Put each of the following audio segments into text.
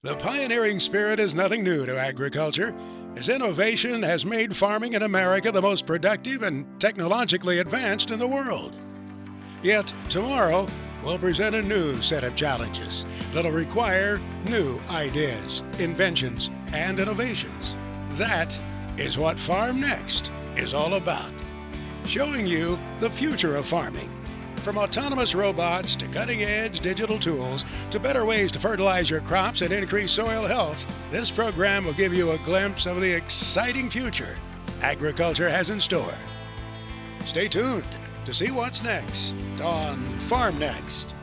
The pioneering spirit is nothing new to agriculture, as innovation has made farming in America the most productive and technologically advanced in the world. Yet, tomorrow will present a new set of challenges that'll require new ideas, inventions, and innovations. That is what Farm Next is all about, showing you the future of farming. From autonomous robots to cutting-edge digital tools to better ways to fertilize your crops and increase soil health, this program will give you a glimpse of the exciting future agriculture has in store. Stay tuned to see what's next on Farm Next.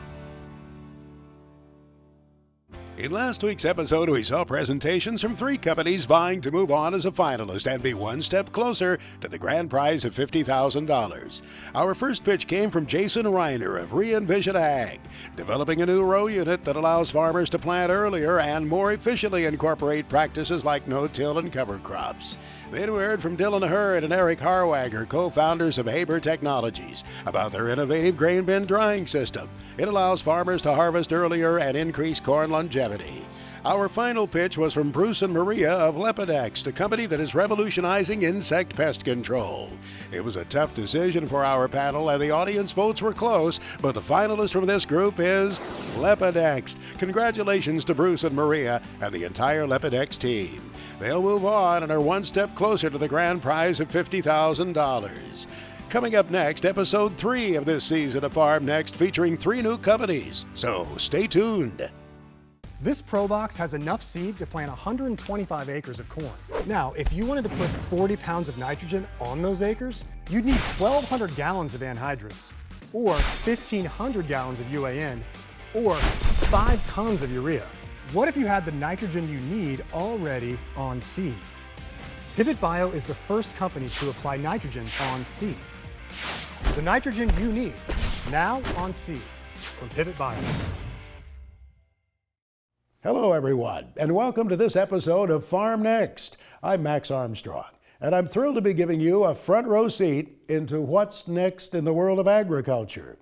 In last week's episode, we saw presentations from 3 companies vying to move on as a finalist and be one step closer to the grand prize of $50,000. Our first pitch came from Jason Reiner of Re-Envision Ag, developing a new row unit that allows farmers to plant earlier and more efficiently incorporate practices like no-till and cover crops. Then we heard from Dylan Hurd and Eric Harwager, co-founders of Haber Technologies, about their innovative grain bin drying system. It allows farmers to harvest earlier and increase corn longevity. Our final pitch was from Bruce and Maria of Lepidex, a company that is revolutionizing insect pest control. It was a tough decision for our panel, and the audience votes were close, but the finalist from this group is Lepidex. Congratulations to Bruce and Maria and the entire Lepidex team. They'll move on and are one step closer to the grand prize of $50,000. Coming up next, episode 3 of this season of Farm Next, featuring 3 new companies. So stay tuned. This Pro Box has enough seed to plant 125 acres of corn. Now, if you wanted to put 40 pounds of nitrogen on those acres, you'd need 1,200 gallons of anhydrous, or 1,500 gallons of UAN, or 5 tons of urea. What if you had the nitrogen you need already on seed? Pivot Bio is the first company to apply nitrogen on seed. The nitrogen you need, now on seed, from Pivot Bio. Hello, everyone, and welcome to this episode of Farm Next. I'm Max Armstrong, and I'm thrilled to be giving you a front row seat into what's next in the world of agriculture.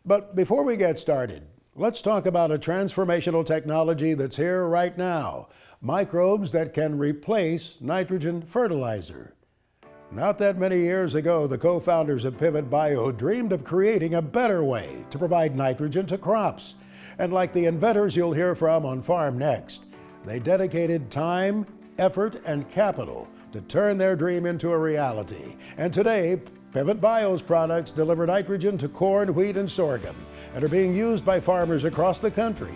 But before we get started, let's talk about a transformational technology that's here right now, microbes that can replace nitrogen fertilizer. Not that many years ago, the co-founders of Pivot Bio dreamed of creating a better way to provide nitrogen to crops. And like the inventors you'll hear from on Farm Next, they dedicated time, effort, and capital to turn their dream into a reality. And today, Pivot Bio's products deliver nitrogen to corn, wheat, and sorghum, and are being used by farmers across the country.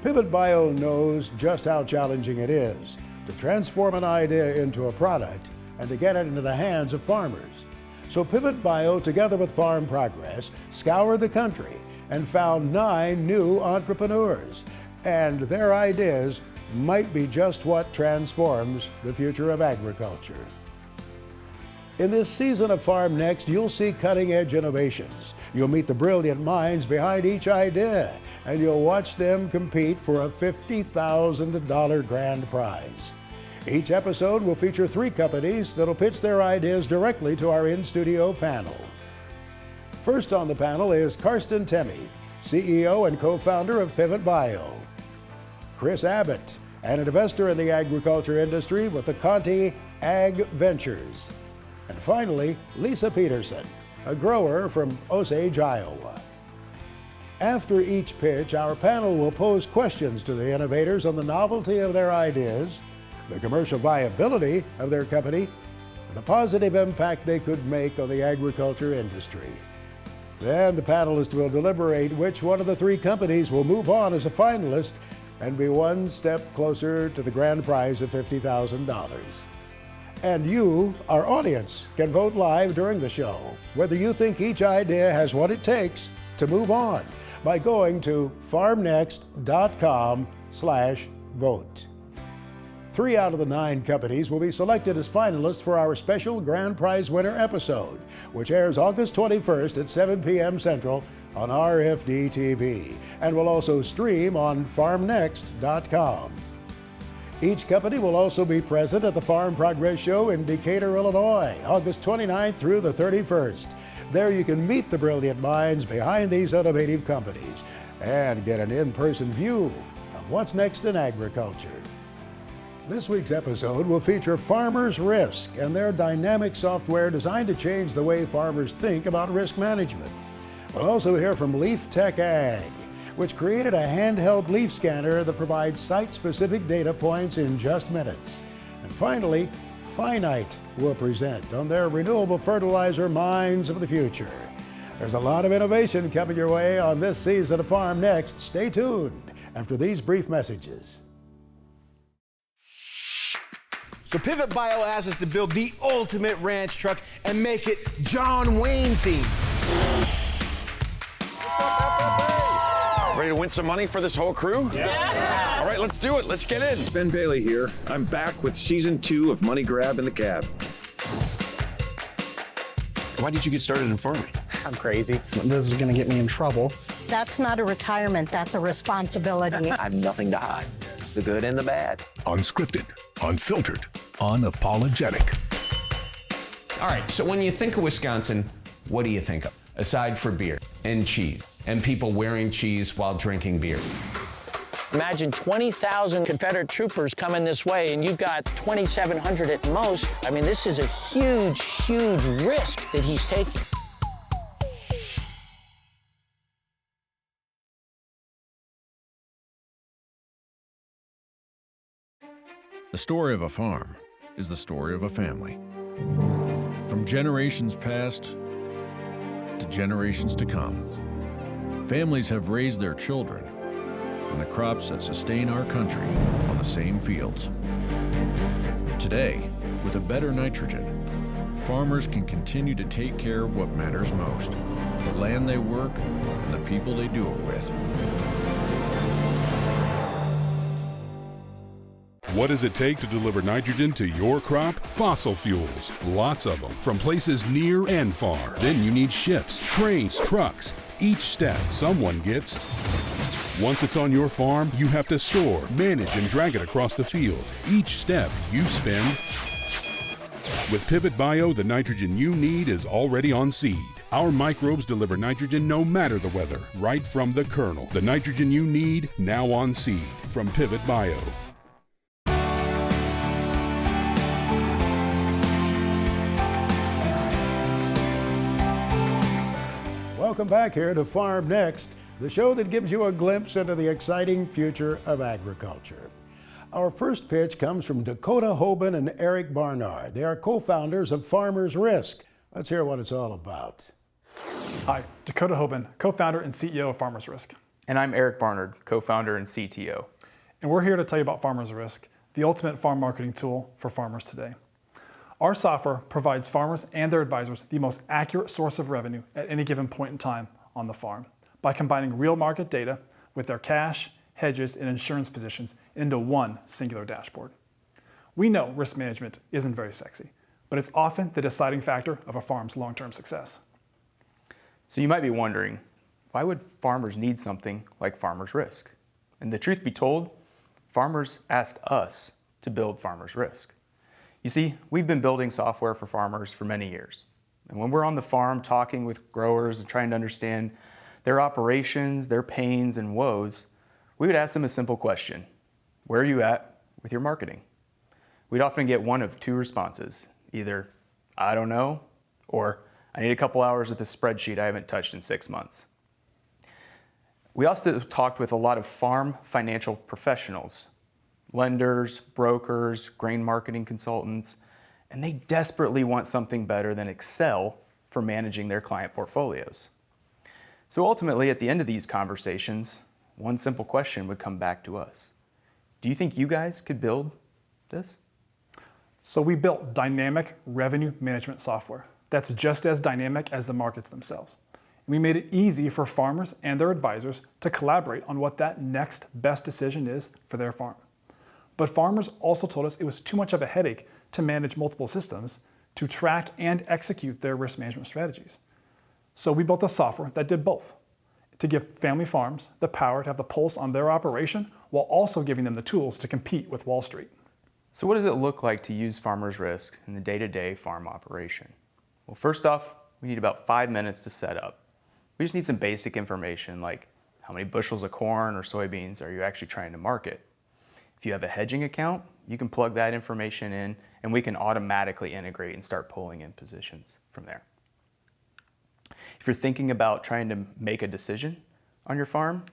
Pivot Bio knows just how challenging it is to transform an idea into a product and to get it into the hands of farmers. So Pivot Bio, together with Farm Progress, scoured the country and found 9 new entrepreneurs. And their ideas might be just what transforms the future of agriculture. In this season of Farm Next, you'll see cutting-edge innovations. You'll meet the brilliant minds behind each idea, and you'll watch them compete for a $50,000 grand prize. Each episode will feature 3 companies that'll pitch their ideas directly to our in-studio panel. First on the panel is Karsten Temme, CEO and co-founder of Pivot Bio. Chris Abbott, an investor in the agriculture industry with the Conti Ag Ventures. And finally, Lisa Peterson, a grower from Osage, Iowa. After each pitch, our panel will pose questions to the innovators on the novelty of their ideas, the commercial viability of their company, and the positive impact they could make on the agriculture industry. Then the panelists will deliberate which one of the 3 companies will move on as a finalist and be one step closer to the grand prize of $50,000. And you, our audience, can vote live during the show whether you think each idea has what it takes to move on by going to farmnext.com/vote. 3 out of the 9 companies will be selected as finalists for our special grand prize winner episode, which airs August 21st at 7 p.m. Central on RFD TV and will also stream on farmnext.com. Each company will also be present at the Farm Progress Show in Decatur, Illinois, August 29th through the 31st. There you can meet the brilliant minds behind these innovative companies and get an in-person view of What's Next in Agriculture. This week's episode will feature Farmers Risk and their dynamic software designed to change the way farmers think about risk management. We'll also hear from Leaf Tech Ag, which created a handheld leaf scanner that provides site-specific data points in just minutes. And finally, Finite will present on their renewable fertilizer mines of the future. There's a lot of innovation coming your way on this season of Farm Next. Stay tuned after these brief messages. So Pivot Bio asked us to build the ultimate ranch truck and make it John Wayne themed. Ready to win some money for this whole crew? Yeah. All right, let's do it. Let's get in. Ben Bailey here. I'm back with season 2 of Money Grab in the Cab. Why did you get started in farming? I'm crazy. This is gonna get me in trouble. That's not a retirement, that's a responsibility. I have nothing to hide. The good and the bad. Unscripted, unfiltered, unapologetic. All right, so when you think of Wisconsin, what do you think of? Aside for beer and cheese and people wearing cheese while drinking beer. Imagine 20,000 Confederate troopers coming this way and you've got 2,700 at most. I mean, this is a huge, huge risk that he's taking. The story of a farm is the story of a family. From generations past to generations to come, families have raised their children on the crops that sustain our country on the same fields. Today, with a better nitrogen, farmers can continue to take care of what matters most, the land they work and the people they do it with. What does it take to deliver nitrogen to your crop? Fossil fuels, lots of them, from places near and far. Then you need ships, trains, trucks. Each step someone gets. Once it's on your farm, you have to store, manage, and drag it across the field. Each step you spend. With Pivot Bio, the nitrogen you need is already on seed. Our microbes deliver nitrogen no matter the weather, right from the kernel. The nitrogen you need, now on seed, from Pivot Bio. Welcome back here to Farm Next, the show that gives you a glimpse into the exciting future of agriculture. Our first pitch comes from Dakota Hoban and Eric Barnard. They are co-founders of Farmers Risk. Let's hear what it's all about. Hi, Dakota Hoban, co-founder and CEO of Farmers Risk. And I'm Eric Barnard, co-founder and CTO. And we're here to tell you about Farmers Risk, the ultimate farm marketing tool for farmers today. Our software provides farmers and their advisors the most accurate source of revenue at any given point in time on the farm by combining real market data with their cash, hedges, and insurance positions into one singular dashboard. We know risk management isn't very sexy, but it's often the deciding factor of a farm's long-term success. So you might be wondering, why would farmers need something like Farmers Risk? And the truth be told, farmers asked us to build Farmers Risk. You see, we've been building software for farmers for many years. And when we're on the farm talking with growers and trying to understand their operations, their pains and woes, we would ask them a simple question: where are you at with your marketing? We'd often get one of two responses, either I don't know, or I need a couple hours with a spreadsheet I haven't touched in 6 months. We also talked with a lot of farm financial professionals, lenders, brokers, grain marketing consultants, and they desperately want something better than Excel for managing their client portfolios. So ultimately, at the end of these conversations, one simple question would come back to us. Do you think you guys could build this? So we built dynamic revenue management software that's just as dynamic as the markets themselves. We made it easy for farmers and their advisors to collaborate on what that next best decision is for their farm. But farmers also told us it was too much of a headache to manage multiple systems to track and execute their risk management strategies. So we built a software that did both, to give family farms the power to have the pulse on their operation while also giving them the tools to compete with Wall Street. So what does it look like to use Farmers Risk in the day-to-day farm operation? Well, first off, we need about 5 minutes to set up. We just need some basic information like How many bushels of corn or soybeans are you actually trying to market? If you have a hedging account, you can plug that information in and we can automatically integrate and start pulling in positions from there. If you're thinking about trying to make a decision on your farm,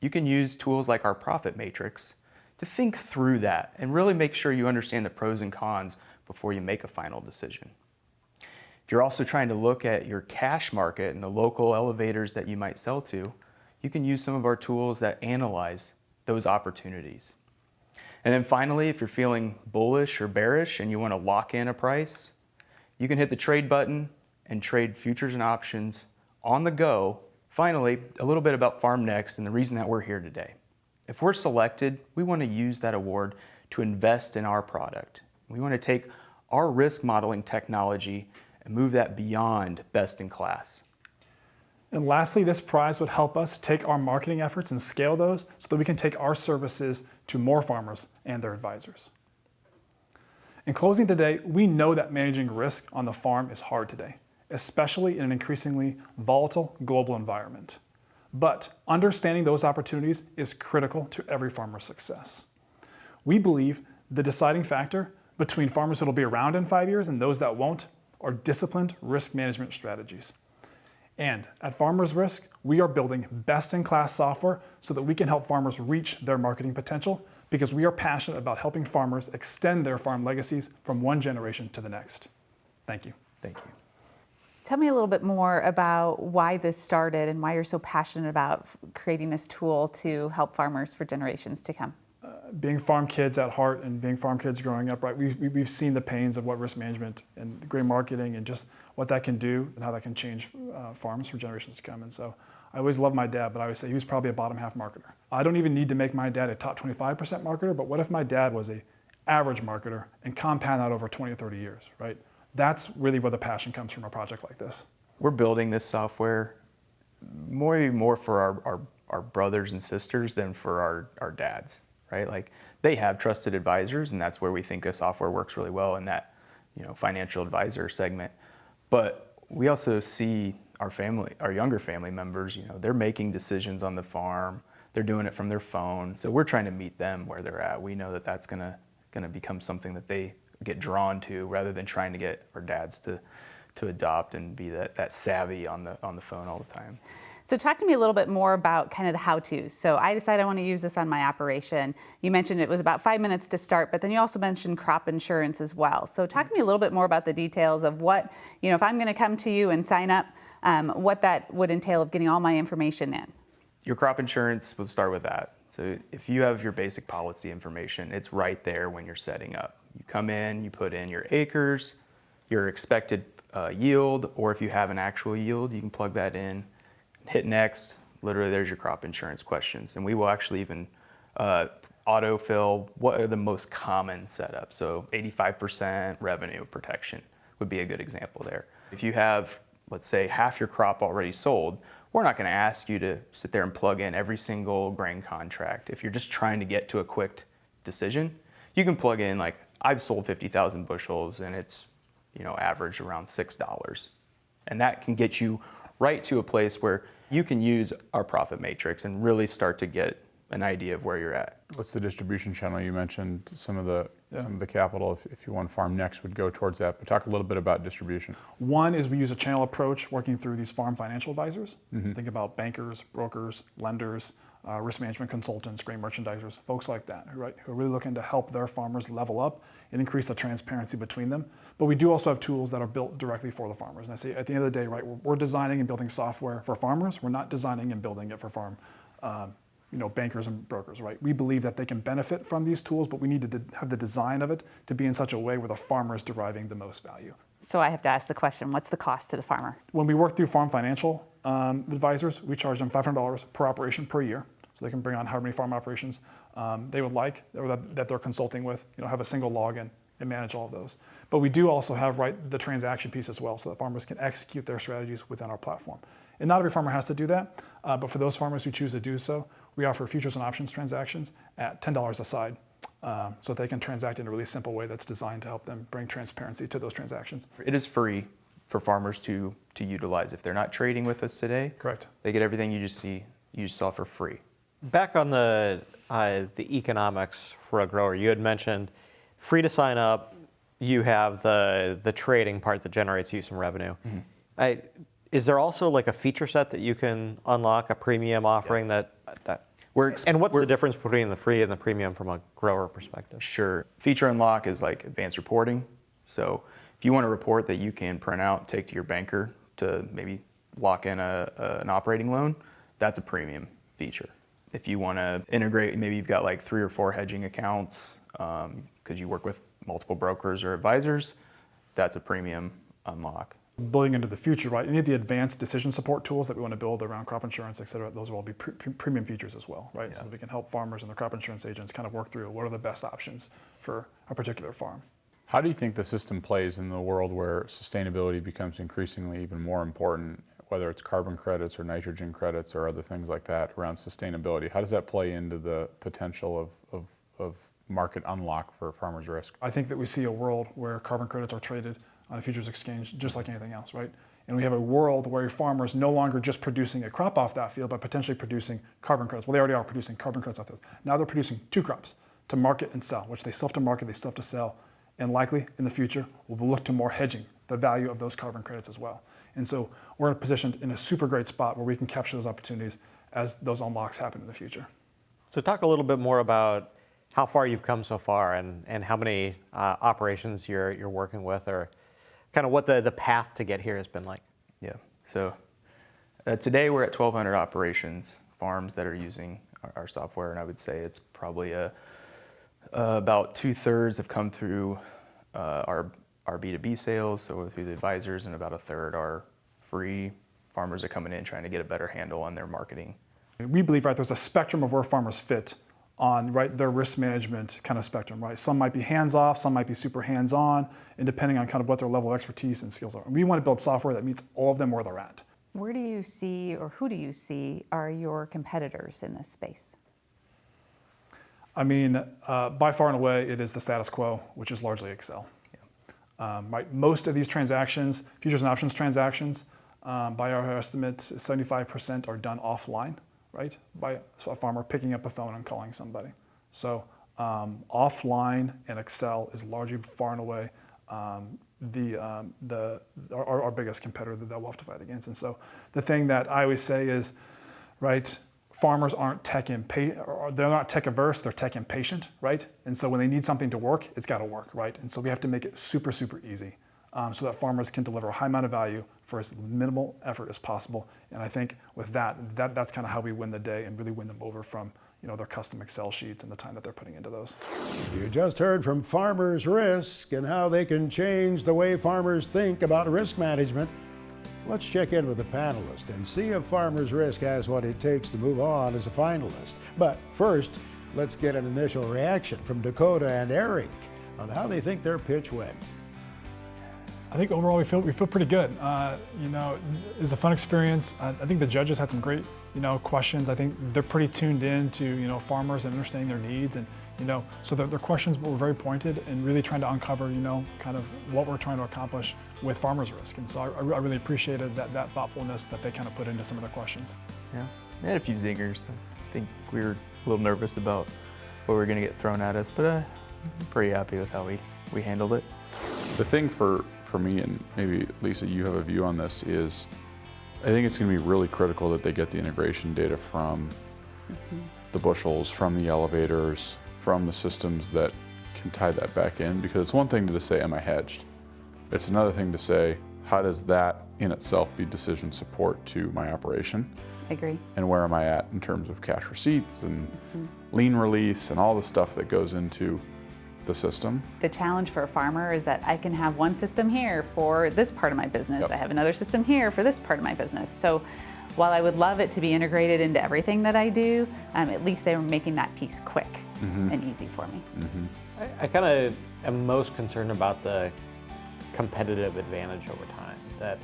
you can use tools like our profit matrix to think through that and really make sure you understand the pros and cons before you make a final decision. If you're also trying to look at your cash market and the local elevators that you might sell to, you can use some of our tools that analyze those opportunities. And then finally, if you're feeling bullish or bearish and you want to lock in a price, you can hit the trade button and trade futures and options on the go. Finally, a little bit about Farm Next and the reason that we're here today. If we're selected, we want to use that award to invest in our product. We want to take our risk modeling technology and move that beyond best in class. And lastly, this prize would help us take our marketing efforts and scale those so that we can take our services to more farmers and their advisors. In closing today, we know that managing risk on the farm is hard today, especially in an increasingly volatile global environment. But understanding those opportunities is critical to every farmer's success. We believe the deciding factor between farmers who will be around in 5 years and those that won't are disciplined risk management strategies. And at Farmers Risk, we are building best-in-class software so that we can help farmers reach their marketing potential because we are passionate about helping farmers extend their farm legacies from one generation to the next. Thank you. Thank you. Tell me a little bit more about why this started and why you're so passionate about creating this tool to help farmers for generations to come. Being farm kids at heart and being farm kids growing up, right, we've seen the pains of what risk management and great marketing and just what that can do and how that can change farms for generations to come. And so I always loved my dad, but I always say he was probably a bottom half marketer. I don't even need to make my dad a top 25% marketer, but what if my dad was a average marketer and compound that over 20 or 30 years, right? That's really where the passion comes from a project like this. We're building this software more for our brothers and sisters than for our dads, right? Like they have trusted advisors and that's where we think a software works really well in that, financial advisor segment. But we also see our younger family members, they're making decisions on the farm, they're doing it from their phone. So we're trying to meet them where they're at. We know that that's gonna become something that they get drawn to rather than trying to get our dads to adopt and be that savvy on the phone all the time. So talk to me a little bit more about kind of the how-tos. So I decide I want to use this on my operation. You mentioned it was about 5 minutes to start, but then you also mentioned crop insurance as well. So talk to me a little bit more about the details of what, if I'm going to come to you and sign up, what that would entail of getting all my information in. Your crop insurance, we'll start with that. So if you have your basic policy information, it's right there when you're setting up. You come in, you put in your acres, your expected yield, or if you have an actual yield, you can plug that in. Hit next, literally there's your crop insurance questions. And we will actually even autofill what are the most common setups. So 85% revenue protection would be a good example there. If you have, let's say, half your crop already sold, we're not gonna ask you to sit there and plug in every single grain contract. If you're just trying to get to a quick decision, you can plug in like, I've sold 50,000 bushels and it's, average around $6. And that can get you right to a place where you can use our profit matrix and really start to get an idea of where you're at. What's the distribution channel? You mentioned some of the capital, if you want Farm Next, would go towards that, but talk a little bit about distribution. One is we use a channel approach working through these farm financial advisors. Think about bankers, brokers, lenders, risk management consultants, grain merchandisers, folks like that, who are really looking to help their farmers level up and increase the transparency between them. But we do also have tools that are built directly for the farmers. And I say at the end of the day, right, we're designing and building software for farmers. We're not designing and building it for farm bankers and brokers, right? We believe that they can benefit from these tools, but we need to have the design of it to be in such a way where the farmer is deriving the most value. So I have to ask the question, what's the cost to the farmer? When we work through farm financial advisors, we charge them $500 per operation per year. So they can bring on however many farm operations they would like, or that they're consulting with, have a single login and manage all of those. But we do also have the transaction piece as well, so that farmers can execute their strategies within our platform. And not every farmer has to do that, but for those farmers who choose to do so, we offer futures and options transactions at $10 a side, so that they can transact in a really simple way that's designed to help them bring transparency to those transactions. It is free for farmers to utilize if they're not trading with us today. Correct. They get everything you just see you sell for free. Back on the economics for a grower, you had mentioned free to sign up. You have the trading part that generates you some revenue. Is there also like a feature set that you can unlock, a premium offering that and what's the difference between the free and the premium from a grower perspective? Sure. Feature unlock is like advanced reporting. So if you want a report that you can print out, take to your banker to maybe lock in an operating loan, that's a premium feature. If you want to integrate, maybe you've got like 3 or 4 hedging accounts because you work with multiple brokers or advisors, that's a premium unlock. Building into the future, right? Any of the advanced decision support tools that we want to build around crop insurance, et cetera, those will all be premium features as well, right? So we can help farmers and their crop insurance agents kind of work through what are the best options for a particular farm. How do you think the system plays in the world where sustainability becomes increasingly even more important, whether it's carbon credits or nitrogen credits or other things like that around sustainability? How does that play into the potential of market unlock for farmers' risk? I think that we see a world where carbon credits are traded on a futures exchange just like anything else, right? And we have a world where farmers no longer just producing a crop off that field, but potentially producing carbon credits. Well, they already are producing carbon credits off those. Now they're producing 2 crops to market and sell, which they still have to market, they still have to sell. And likely in the future, we'll look to more hedging the value of those carbon credits as well. And so we're positioned in a super great spot where we can capture those opportunities as those unlocks happen in the future. So talk a little bit more about how far you've come so far and how many operations you're working with, or kind of what the path to get here has been like. Yeah, so today we're at 1,200 operations, farms that are using our software, and I would say it's probably about 2/3 have come through our B2B sales, so through the advisors, and about 1/3 are free. Farmers are coming in trying to get a better handle on their marketing. We believe, right, there's a spectrum of where farmers fit on, right, their risk management kind of spectrum, right? Some might be hands-off, some might be super hands-on, and depending on kind of what their level of expertise and skills are. And we want to build software that meets all of them where they're at. Where do you see, or who do you see, are your competitors in this space? I mean, by far and away, it is the status quo, which is largely Excel. Right, most of these transactions, futures and options transactions, by our estimate, 75% are done offline, right? By a farmer picking up a phone and calling somebody. So offline and Excel is largely far and away our biggest competitor that we'll have to fight against. And so the thing that I always say is, right, farmers aren't they're not tech averse, they're tech impatient, right? And so when they need something to work, it's got to work, right? And so we have to make it super, super easy so that farmers can deliver a high amount of value for as minimal effort as possible. And I think with that's kind of how we win the day and really win them over from their custom Excel sheets and the time that they're putting into those. You just heard from Farmers Risk and how they can change the way farmers think about risk management. Let's check in with the panelist and see if Farmers Risk has what it takes to move on as a finalist. But first, let's get an initial reaction from Dakota and Eric on how they think their pitch went. I think overall we feel pretty good. It was a fun experience. I think the judges had some great questions. I think they're pretty tuned in to farmers and understanding their needs, and so their questions were very pointed and really trying to uncover kind of what we're trying to accomplish with Farmers Risk. And so I really appreciated that thoughtfulness that they kind of put into some of their questions. Yeah, we had a few zingers. I think we were a little nervous about what we were going to get thrown at us, but I'm pretty happy with how we handled it. The thing for me, and maybe Lisa, you have a view on this, is I think it's going to be really critical that they get the integration data from the bushels, from the elevators, from the systems that can tie that back in, because it's one thing to just say, am I hedged? It's another thing to say, how does that in itself be decision support to my operation? I agree. And where am I at in terms of cash receipts and lien release and all the stuff that goes into the system. The challenge for a farmer is that I can have one system here for this part of my business. I have another system here for this part of my business. So while I would love it to be integrated into everything that I do, at least they were making that piece quick and easy for me. I kind of am most concerned about the competitive advantage over time, that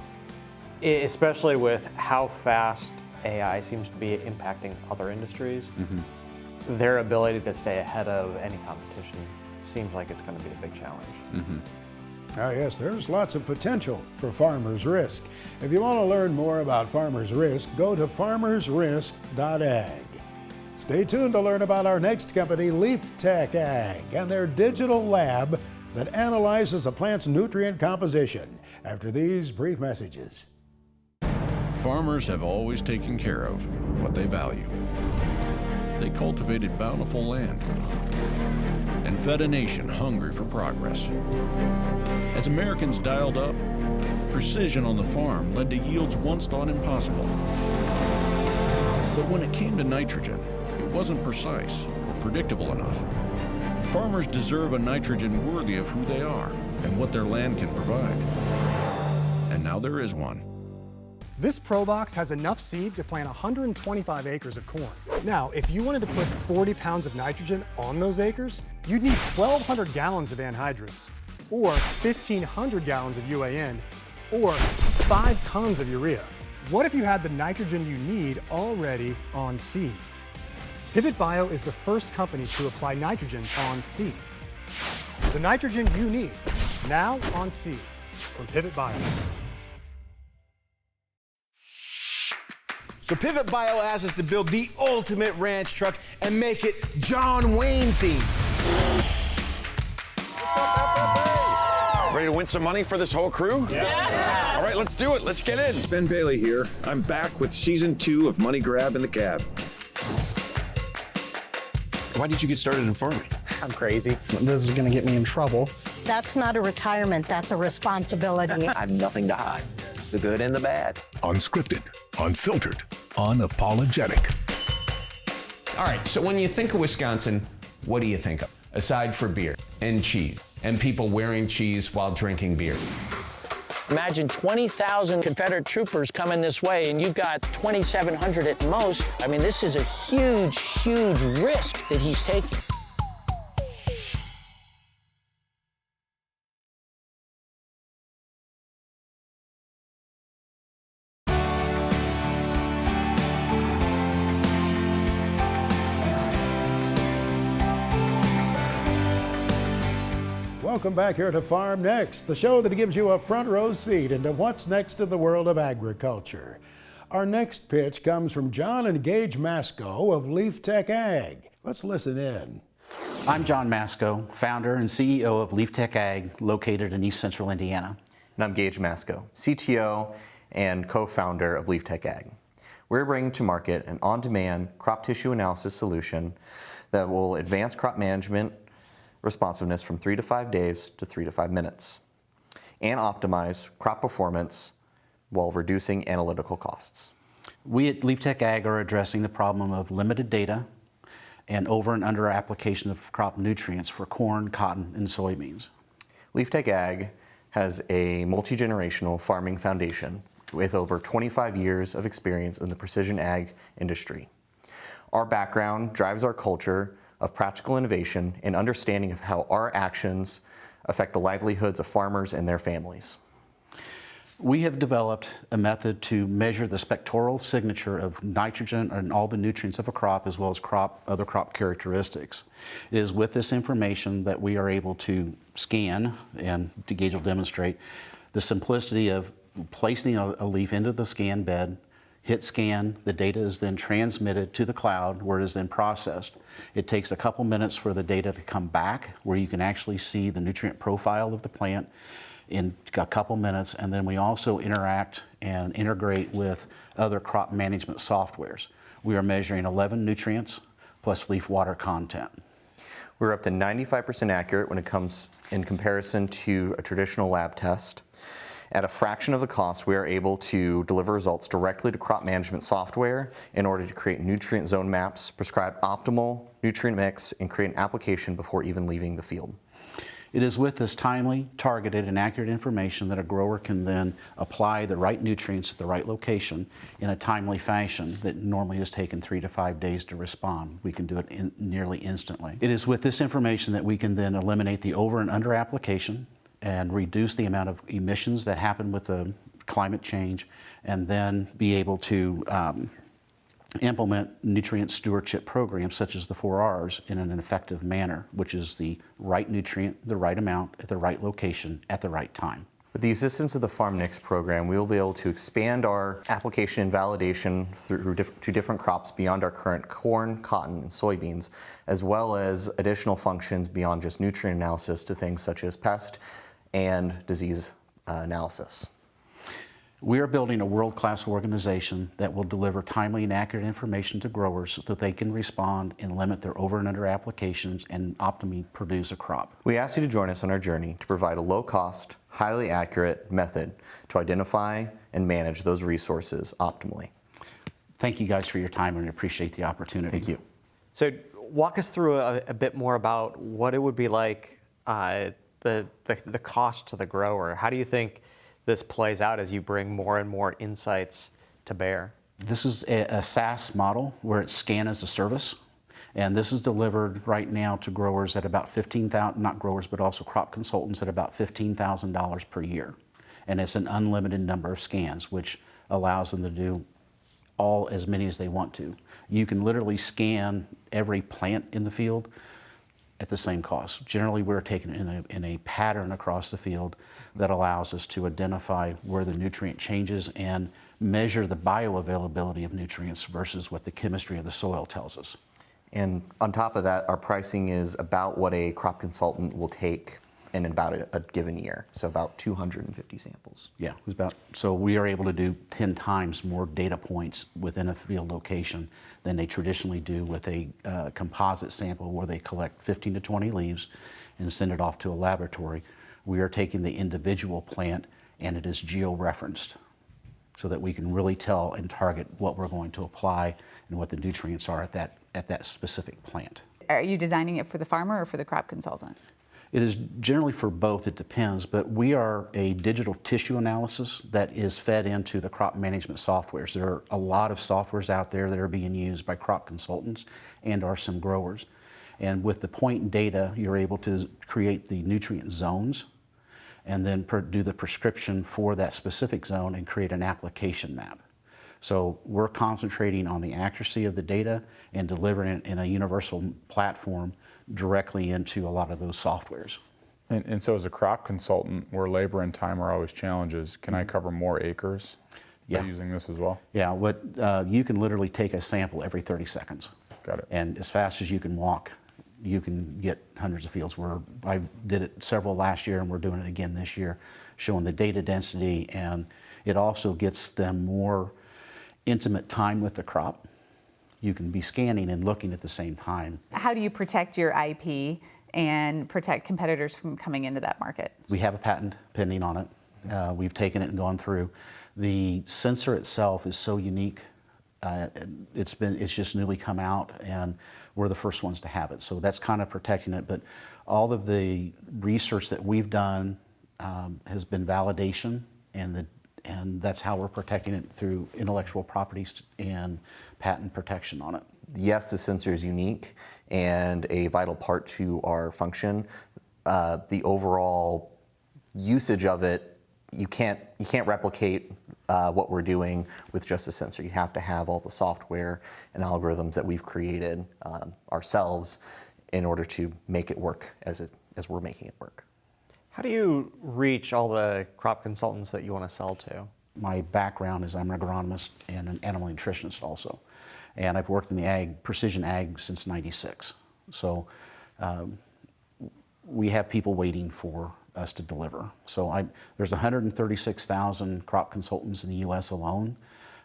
especially with how fast AI seems to be impacting other industries, their ability to stay ahead of any competition seems like it's going to be a big challenge. Ah, yes, there's lots of potential for Farmers Risk. If you want to learn more about Farmers Risk, go to farmersrisk.ag. Stay tuned to learn about our next company, LeafTech Ag, and their digital lab that analyzes a plant's nutrient composition. After these brief messages. Farmers have always taken care of what they value. They cultivated bountiful land and fed a nation hungry for progress. As Americans dialed up, precision on the farm led to yields once thought impossible. But when it came to nitrogen, it wasn't precise or predictable enough. Farmers deserve a nitrogen worthy of who they are and what their land can provide. And now there is one. This Pro Box has enough seed to plant 125 acres of corn. Now, if you wanted to put 40 pounds of nitrogen on those acres, you'd need 1,200 gallons of anhydrous, or 1,500 gallons of UAN, or 5 tons of urea. What if you had the nitrogen you need already on seed? Pivot Bio is the first company to apply nitrogen on seed. The nitrogen you need, now on seed, from Pivot Bio. So Pivot Bio asked us to build the ultimate ranch truck and make it John Wayne themed. Ready to win some money for this whole crew? Yeah. All right, let's do it. Let's get in. Ben Bailey here. I'm back with season 2 of Money Grab in the Cab. Why did you get started in farming? I'm crazy. This is going to get me in trouble. That's not a retirement, that's a responsibility. I have nothing to hide. The good and the bad. Unscripted, unfiltered, unapologetic. All right, so when you think of Wisconsin, what do you think of? Aside for beer and cheese and people wearing cheese while drinking beer. Imagine 20,000 Confederate troopers coming this way, and you've got 2,700 at most. I mean, this is a huge, huge risk that he's taking. Welcome back here to Farm Next, the show that gives you a front row seat into what's next in the world of agriculture. Our next pitch comes from John and Gage Masco of LeafTech Ag. Let's listen in. I'm John Masco, founder and CEO of LeafTech Ag, located in East Central Indiana. And I'm Gage Masco, CTO and co-founder of LeafTech Ag. We're bringing to market an on-demand crop tissue analysis solution that will advance crop management responsiveness from 3 to 5 days to 3 to 5 minutes, and optimize crop performance while reducing analytical costs. We at LeafTech Ag are addressing the problem of limited data and over and under application of crop nutrients for corn, cotton, and soybeans. LeafTech Ag has a multi-generational farming foundation with over 25 years of experience in the precision ag industry. Our background drives our culture of practical innovation and understanding of how our actions affect the livelihoods of farmers and their families. We have developed a method to measure the spectral signature of nitrogen and all the nutrients of a crop, as well as other crop characteristics. It is with this information that we are able to scan, and Gage will demonstrate the simplicity of placing a leaf into the scan bed, hit scan, the data is then transmitted to the cloud where it is then processed. It takes a couple minutes for the data to come back where you can actually see the nutrient profile of the plant in a couple minutes, and then we also interact and integrate with other crop management softwares. We are measuring 11 nutrients plus leaf water content. We're up to 95% accurate when it comes in comparison to a traditional lab test. At a fraction of the cost, we are able to deliver results directly to crop management software in order to create nutrient zone maps, prescribe optimal nutrient mix, and create an application before even leaving the field. It is with this timely, targeted, and accurate information that a grower can then apply the right nutrients at the right location in a timely fashion that normally has taken 3 to 5 days to respond. We can do it nearly instantly. It is with this information that we can then eliminate the over and under application and reduce the amount of emissions that happen with the climate change, and then be able to implement nutrient stewardship programs such as the 4Rs in an effective manner, which is the right nutrient, the right amount, at the right location, at the right time. With the assistance of the FarmNix program, we will be able to expand our application and validation to different crops beyond our current corn, cotton, and soybeans, as well as additional functions beyond just nutrient analysis to things such as pest and disease analysis. We are building a world-class organization that will deliver timely and accurate information to growers so that they can respond and limit their over and under applications and optimally produce a crop. We ask you to join us on our journey to provide a low-cost, highly accurate method to identify and manage those resources optimally. Thank you guys for your time, and I appreciate the opportunity. Thank you. So walk us through a bit more about what it would be like, the cost to the grower. How do you think this plays out as you bring more and more insights to bear? This is a SaaS model where it's scan as a service, and this is delivered right now to growers at about $15,000, not growers, but also crop consultants at about $15,000 per year. And it's an unlimited number of scans, which allows them to do as many as they want to. You can literally scan every plant in the field at the same cost. Generally, we're taking it in a pattern across the field that allows us to identify where the nutrient changes and measure the bioavailability of nutrients versus what the chemistry of the soil tells us. And on top of that, our pricing is about what a crop consultant will take in about a given year, so about 250 samples. Yeah, it was so we are able to do 10 times more data points within a field location than they traditionally do with a composite sample where they collect 15 to 20 leaves and send it off to a laboratory. We are taking the individual plant and it is geo-referenced so that we can really tell and target what we're going to apply and what the nutrients are at that specific plant. Are you designing it for the farmer or for the crop consultant? It is generally for both, it depends, but we are a digital tissue analysis that is fed into the crop management softwares. There are a lot of softwares out there that are being used by crop consultants and are some growers. And with the point data, you're able to create the nutrient zones and then do the prescription for that specific zone and create an application map. So we're concentrating on the accuracy of the data and delivering it in a universal platform directly into a lot of those softwares. And so as a crop consultant, where labor and time are always challenges, can I cover more acres by using this as well? Yeah, you can literally take a sample every 30 seconds. Got it. And as fast as you can walk, you can get hundreds of fields. I did it several last year and we're doing it again this year, showing the data density, and it also gets them more intimate time with the crop. You can be scanning and looking at the same time. How do you protect your IP and protect competitors from coming into that market? We have a patent pending on it. We've taken it and gone through. The sensor itself is so unique. It's just newly come out and we're the first ones to have it. So that's kind of protecting it. But all of the research that we've done has been validation, and that's how we're protecting it through intellectual properties and patent protection on it. Yes, the sensor is unique and a vital part to our function. The overall usage of it, you can't replicate what we're doing with just a sensor. You have to have all the software and algorithms that we've created ourselves in order to make it work as we're making it work. How do you reach all the crop consultants that you want to sell to? My background is I'm an agronomist and an animal nutritionist also. And I've worked in the precision ag since '96. So we have people waiting for us to deliver. So there's 136,000 crop consultants in the US alone.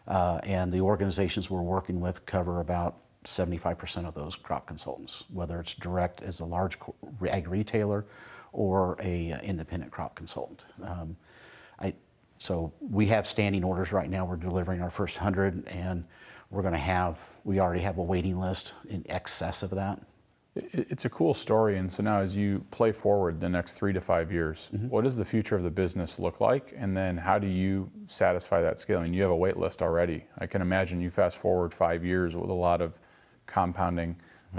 And the organizations we're working with cover about 75% of those crop consultants, whether it's direct as a large ag retailer or a independent crop consultant. So we have standing orders right now. We're delivering our first 100, and we already have a waiting list in excess of that. It's a cool story, and so now as you play forward the next 3 to 5 years, what does the future of the business look like, and then how do you satisfy that scale? I mean, you have a wait list already. I can imagine you fast forward 5 years with a lot of compounding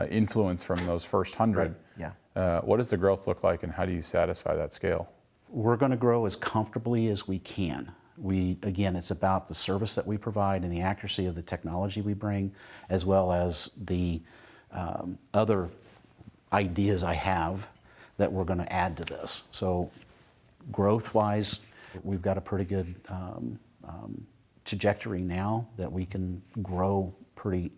influence from those first 100. Right. Yeah. What does the growth look like, and how do you satisfy that scale? We're going to grow as comfortably as we can. Again, it's about the service that we provide and the accuracy of the technology we bring, as well as the other ideas I have that we're going to add to this. So growth-wise, we've got a pretty good trajectory now that we can grow pretty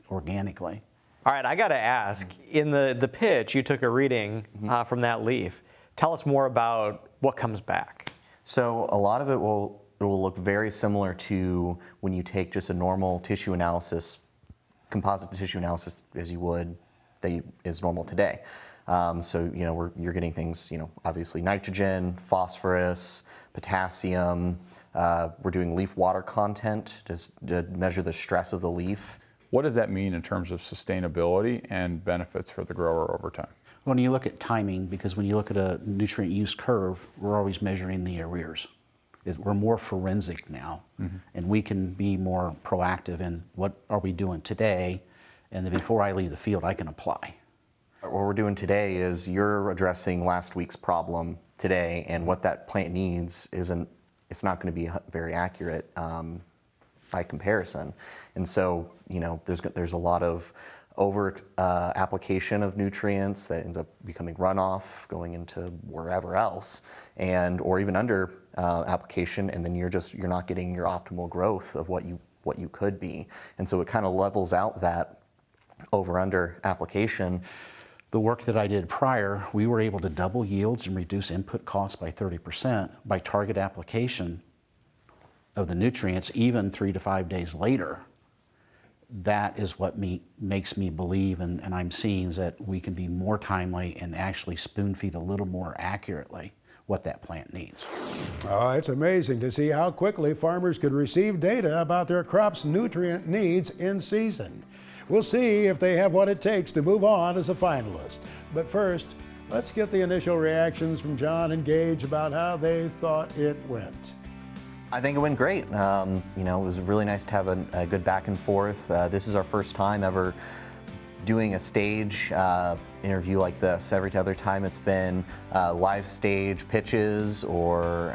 organically. All right, I got to ask, in the pitch, you took a reading from that leaf. Tell us more about what comes back. So a lot of it will look very similar to when you take just a normal tissue analysis, composite tissue analysis, as you would that is normal today. So you're getting things, obviously nitrogen, phosphorus, potassium. We're doing leaf water content to measure the stress of the leaf. What does that mean in terms of sustainability and benefits for the grower over time? When you look at timing, because when you look at a nutrient use curve, we're always measuring the arrears. We're more forensic now, and we can be more proactive in what are we doing today, and then before I leave the field, I can apply. What we're doing today is you're addressing last week's problem today, and what that plant needs it's not going to be very accurate by comparison. And so, there's a lot of over application of nutrients that ends up becoming runoff, going into wherever else, or even under application, and then you're not getting your optimal growth of what you could be. And so it kind of levels out that over-under application. The work that I did prior, we were able to double yields and reduce input costs by 30% by target application of the nutrients, even 3 to 5 days later. That is what makes me believe, and I'm seeing is that we can be more timely and actually spoon feed a little more accurately what that plant needs. Oh, it's amazing to see how quickly farmers could receive data about their crop's nutrient needs in season. We'll see if they have what it takes to move on as a finalist. But first, let's get the initial reactions from John and Gage about how they thought it went. I think it went great. It was really nice to have a good back and forth. This is our first time ever doing a stage interview like this. Every other time it's been live stage pitches, or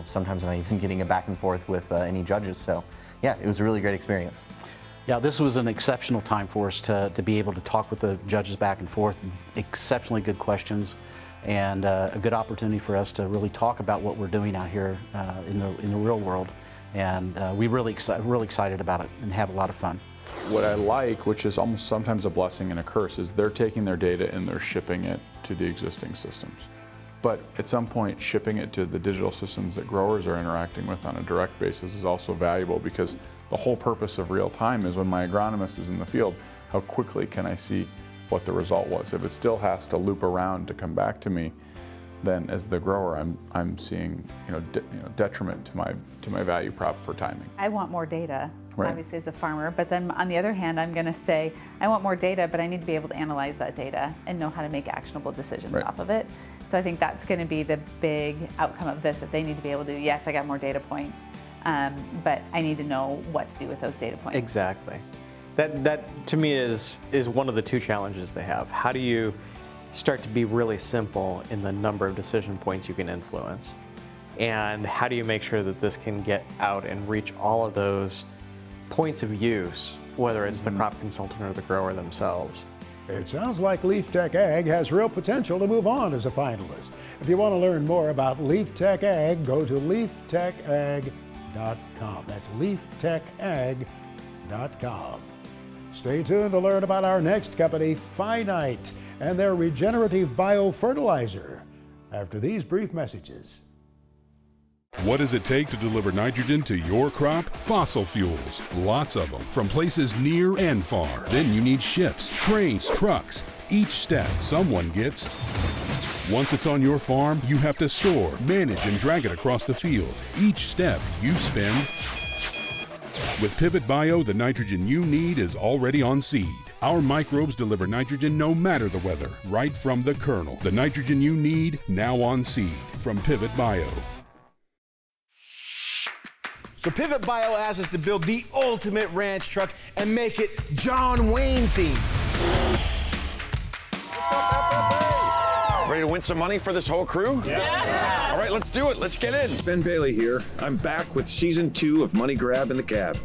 sometimes I'm not even getting a back and forth with any judges. So yeah, it was a really great experience. Yeah, this was an exceptional time for us to be able to talk with the judges back and forth. Exceptionally good questions, and a good opportunity for us to really talk about what we're doing out here in the real world. And we're really excited about it and have a lot of fun. What I like, which is almost sometimes a blessing and a curse, is they're taking their data and they're shipping it to the existing systems. But at some point, shipping it to the digital systems that growers are interacting with on a direct basis is also valuable, because the whole purpose of real time is when my agronomist is in the field, how quickly can I see what the result was? If it still has to loop around to come back to me, then as the grower, I'm seeing detriment to my value prop for timing. I want more data, right, obviously as a farmer, but then on the other hand, I'm going to say I want more data, but I need to be able to analyze that data and know how to make actionable decisions off of it. So I think that's going to be the big outcome of this, that they need to be able to do, yes, I got more data points, but I need to know what to do with those data points. Exactly. That to me is one of the two challenges they have. How do you start to be really simple in the number of decision points you can influence? And how do you make sure that this can get out and reach all of those points of use, whether it's the crop consultant or the grower themselves? It sounds like Leaf Tech Ag has real potential to move on as a finalist. If you want to learn more about Leaf Tech Ag, go to leaftechag.com. That's leaftechag.com. Stay tuned to learn about our next company, Finite, and their regenerative biofertilizer after these brief messages. What does it take to deliver nitrogen to your crop? Fossil fuels, lots of them, from places near and far. Then you need ships, trains, trucks. Each step someone gets. Once it's on your farm, you have to store, manage, and drag it across the field. Each step you spend. With Pivot Bio, the nitrogen you need is already on seed. Our microbes deliver nitrogen no matter the weather, right from the kernel. The nitrogen you need, now on seed, from Pivot Bio. So Pivot Bio asks us to build the ultimate ranch truck and make it John Wayne themed. Ready to win some money for this whole crew? Yeah. All right, let's do it. Let's get in. Ben Bailey here. I'm back with season 2 of Money Grab in the Cab.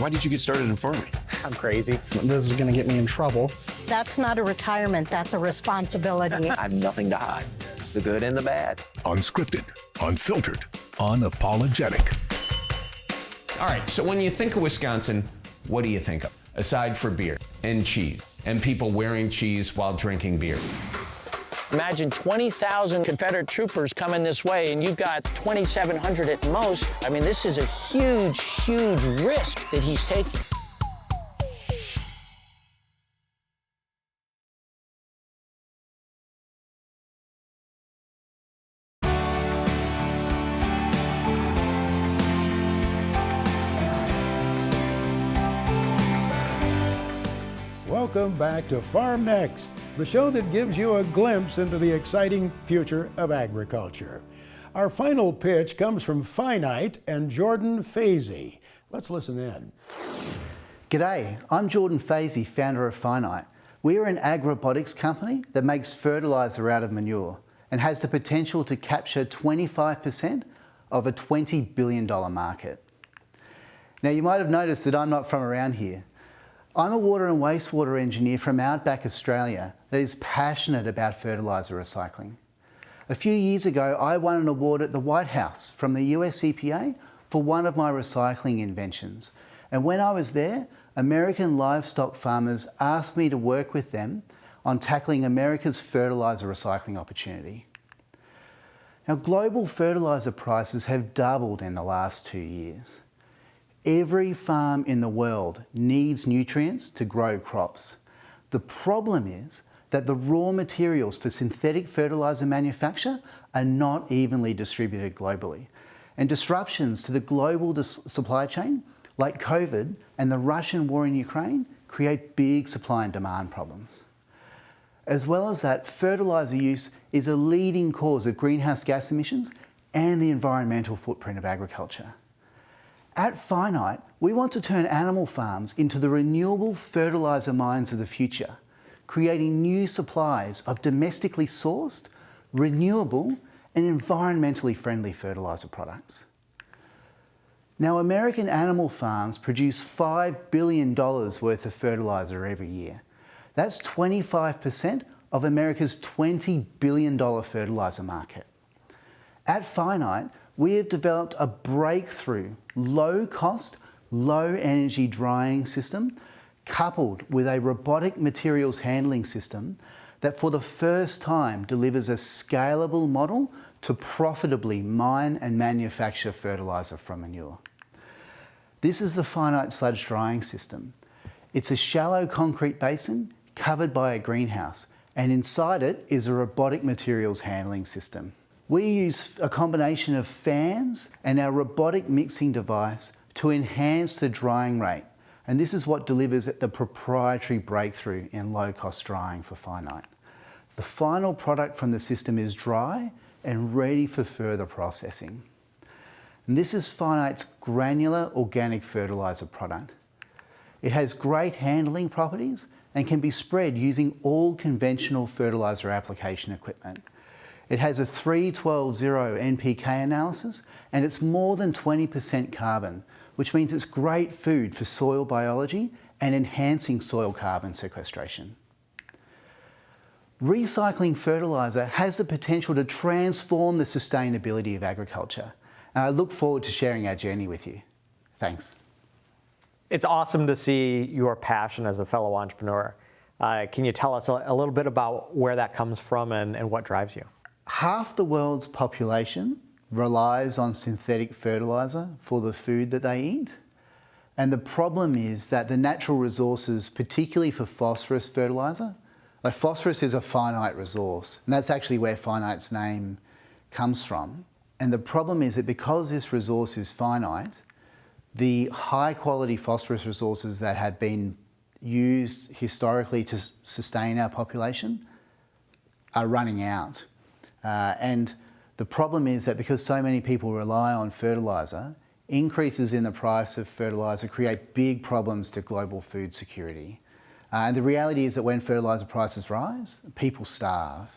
Why did you get started in farming? I'm crazy. This is going to get me in trouble. That's not a retirement, that's a responsibility. I have nothing to hide. The good and the bad. Unscripted, unfiltered, unapologetic. All right, so when you think of Wisconsin, what do you think of? Aside for beer and cheese and people wearing cheese while drinking beer. Imagine 20,000 Confederate troopers coming this way, and you've got 2,700 at most. I mean, this is a huge, huge risk that he's taking. Welcome back to Farm Next, the show that gives you a glimpse into the exciting future of agriculture. Our final pitch comes from Finite and Jordan Fazy. Let's listen in. G'day, I'm Jordan Fazy, founder of Finite. We're an ag-robotics company that makes fertilizer out of manure and has the potential to capture 25% of a $20 billion market. Now, you might have noticed that I'm not from around here. I'm a water and wastewater engineer from Outback Australia that is passionate about fertiliser recycling. A few years ago, I won an award at the White House from the US EPA for one of my recycling inventions. And when I was there, American livestock farmers asked me to work with them on tackling America's fertiliser recycling opportunity. Now, global fertiliser prices have doubled in the last 2 years. Every farm in the world needs nutrients to grow crops. The problem is that the raw materials for synthetic fertiliser manufacture are not evenly distributed globally. And disruptions to the global supply chain, like COVID and the Russian war in Ukraine, create big supply and demand problems. As well as that, fertiliser use is a leading cause of greenhouse gas emissions and the environmental footprint of agriculture. At Finite, we want to turn animal farms into the renewable fertiliser mines of the future, creating new supplies of domestically sourced, renewable and environmentally friendly fertiliser products. Now, American animal farms produce $5 billion worth of fertiliser every year. That's 25% of America's $20 billion fertiliser market. At Finite, we have developed a breakthrough, low-cost, low-energy drying system coupled with a robotic materials handling system that for the first time delivers a scalable model to profitably mine and manufacture fertiliser from manure. This is the Finite sludge drying system. It's a shallow concrete basin covered by a greenhouse, and inside it is a robotic materials handling system. We use a combination of fans and our robotic mixing device to enhance the drying rate. And this is what delivers the proprietary breakthrough in low-cost drying for Finite. The final product from the system is dry and ready for further processing. And this is Finite's granular organic fertiliser product. It has great handling properties and can be spread using all conventional fertiliser application equipment. It has a 3-12-0 NPK analysis, and it's more than 20% carbon, which means it's great food for soil biology and enhancing soil carbon sequestration. Recycling fertiliser has the potential to transform the sustainability of agriculture, and I look forward to sharing our journey with you. Thanks. It's awesome to see your passion as a fellow entrepreneur. Can you tell us a little bit about where that comes from and what drives you? Half the world's population relies on synthetic fertiliser for the food that they eat. And the problem is that the natural resources, particularly for phosphorus fertiliser, like phosphorus is a finite resource, and that's actually where Finite's name comes from. And the problem is that because this resource is finite, the high quality phosphorus resources that have been used historically to sustain our population are running out. And the problem is that because so many people rely on fertiliser, increases in the price of fertiliser create big problems to global food security. And the reality is that when fertiliser prices rise, people starve.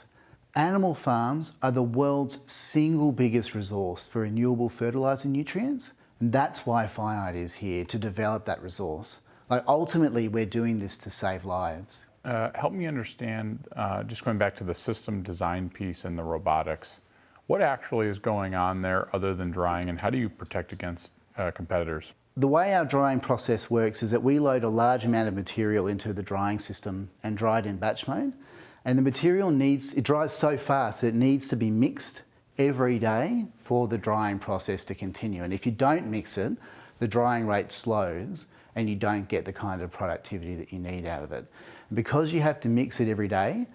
Animal farms are the world's single biggest resource for renewable fertiliser nutrients, and that's why Finite is here, to develop that resource. Like, ultimately, we're doing this to save lives. Help me understand, just going back to the system design piece and the robotics, what actually is going on there other than drying, and how do you protect against competitors? The way our drying process works is that we load a large amount of material into the drying system and dry it in batch mode. And the material it dries so fast it needs to be mixed every day for the drying process to continue. And if you don't mix it, the drying rate slows and you don't get the kind of productivity that you need out of it. And because you have to mix it every day,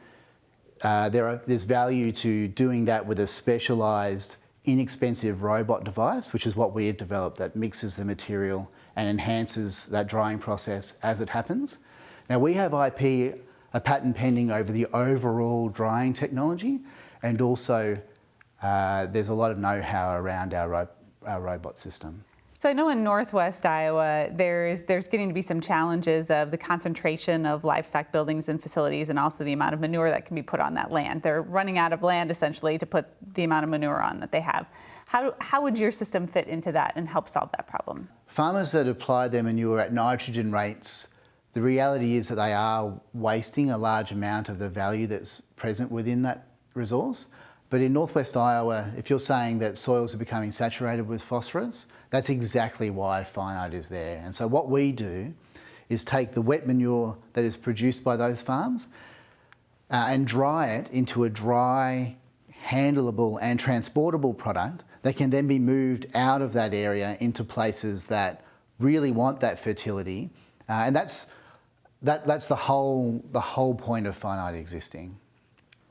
there's value to doing that with a specialised, inexpensive robot device, which is what we had developed, that mixes the material and enhances that drying process as it happens. Now, we have IP, a patent pending over the overall drying technology, and also there's a lot of know-how around our robot system. So I know in Northwest Iowa, there's getting to be some challenges of the concentration of livestock buildings and facilities, and also the amount of manure that can be put on that land. They're running out of land, essentially, to put the amount of manure on that they have. How would your system fit into that and help solve that problem? Farmers that apply their manure at nitrogen rates, the reality is that they are wasting a large amount of the value that's present within that resource. But in Northwest Iowa, if you're saying that soils are becoming saturated with phosphorus, that's exactly why Finite is there. And so what we do is take the wet manure that is produced by those farms and dry it into a dry, handleable and transportable product that can then be moved out of that area into places that really want that fertility. And that's the whole point of Finite existing.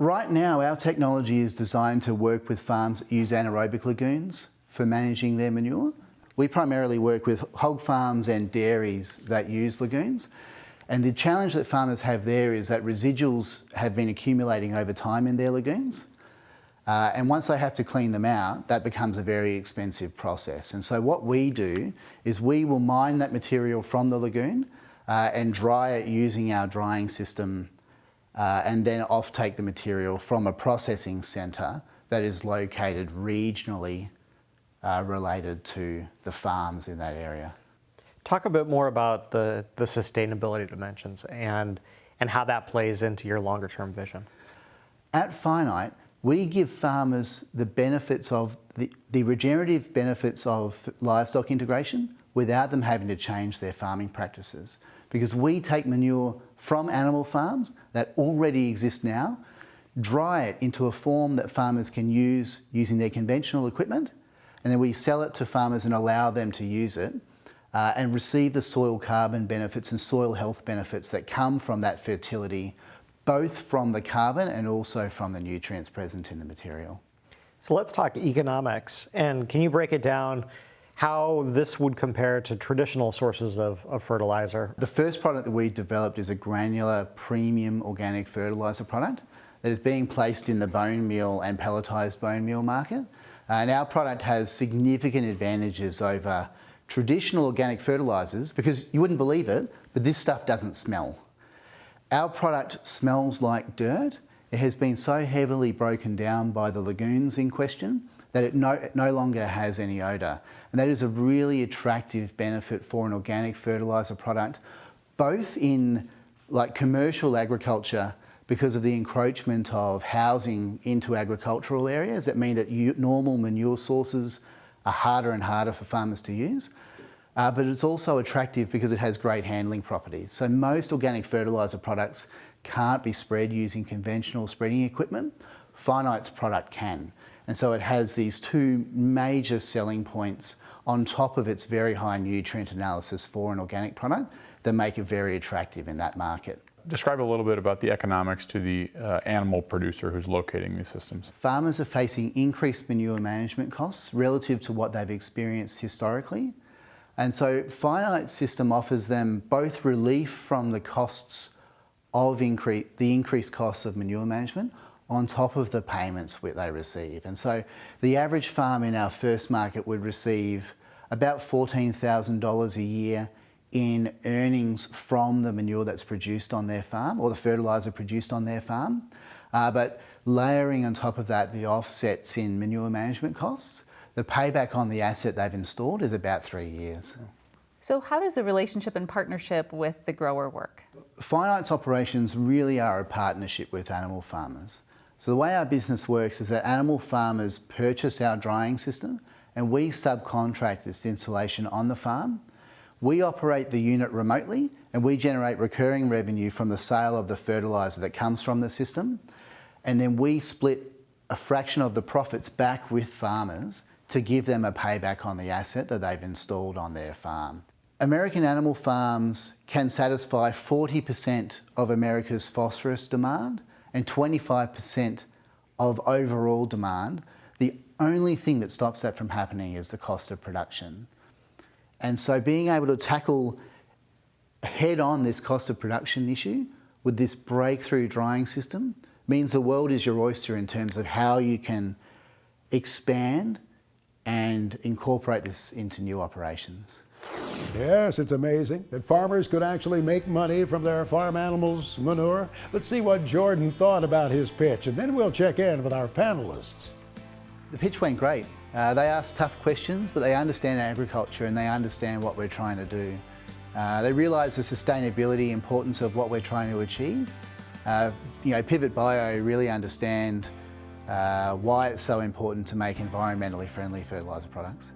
Right now, our technology is designed to work with farms that use anaerobic lagoons for managing their manure. We primarily work with hog farms and dairies that use lagoons. And the challenge that farmers have there is that residuals have been accumulating over time in their lagoons. And once they have to clean them out, that becomes a very expensive process. And so what we do is we will mine that material from the lagoon and dry it using our drying system, and then offtake the material from a processing centre that is located regionally related to the farms in that area. Talk a bit more about the sustainability dimensions and how that plays into your longer term vision. At Finite, we give farmers the benefits of the regenerative benefits of livestock integration without them having to change their farming practices. Because we take manure from animal farms that already exist now, dry it into a form that farmers can use using their conventional equipment, and then we sell it to farmers and allow them to use it and receive the soil carbon benefits and soil health benefits that come from that fertility, both from the carbon and also from the nutrients present in the material. So let's talk economics, and can you break it down how this would compare to traditional sources of fertilizer? The first product that we developed is a granular premium organic fertiliser product that is being placed in the bone meal and pelletised bone meal market. And our product has significant advantages over traditional organic fertilisers because you wouldn't believe it, but this stuff doesn't smell. Our product smells like dirt. It has been so heavily broken down by the lagoons in question that it no longer has any odour. And that is a really attractive benefit for an organic fertiliser product, both in commercial agriculture because of the encroachment of housing into agricultural areas that mean that normal manure sources are harder and harder for farmers to use. But it's also attractive because it has great handling properties. So most organic fertiliser products can't be spread using conventional spreading equipment. Finite's product can. And so it has these two major selling points on top of its very high nutrient analysis for an organic product that make it very attractive in that market. Describe a little bit about the economics to the animal producer who's locating these systems. Farmers are facing increased manure management costs relative to what they've experienced historically. And so Finite's system offers them both relief from the costs of the increased costs of manure management on top of the payments that they receive. And so the average farm in our first market would receive about $14,000 a year in earnings from the manure that's produced on their farm or the fertiliser produced on their farm, but layering on top of that the offsets in manure management costs, the payback on the asset they've installed is about 3 years. So how does the relationship and partnership with the grower work? Finite's operations really are a partnership with animal farmers. So the way our business works is that animal farmers purchase our drying system and we subcontract its installation on the farm. We operate the unit remotely and we generate recurring revenue from the sale of the fertiliser that comes from the system. And then we split a fraction of the profits back with farmers to give them a payback on the asset that they've installed on their farm. American animal farms can satisfy 40% of America's phosphorus demand and 25% of overall demand. The only thing that stops that from happening is the cost of production. And so being able to tackle head on this cost of production issue with this breakthrough drying system means the world is your oyster in terms of how you can expand and incorporate this into new operations. Yes, it's amazing that farmers could actually make money from their farm animals' manure. Let's see what Jordan thought about his pitch, and then we'll check in with our panelists. The pitch went great. They asked tough questions, but they understand agriculture and they understand what we're trying to do. They realise the sustainability importance of what we're trying to achieve. Pivot Bio really understand why it's so important to make environmentally friendly fertiliser products.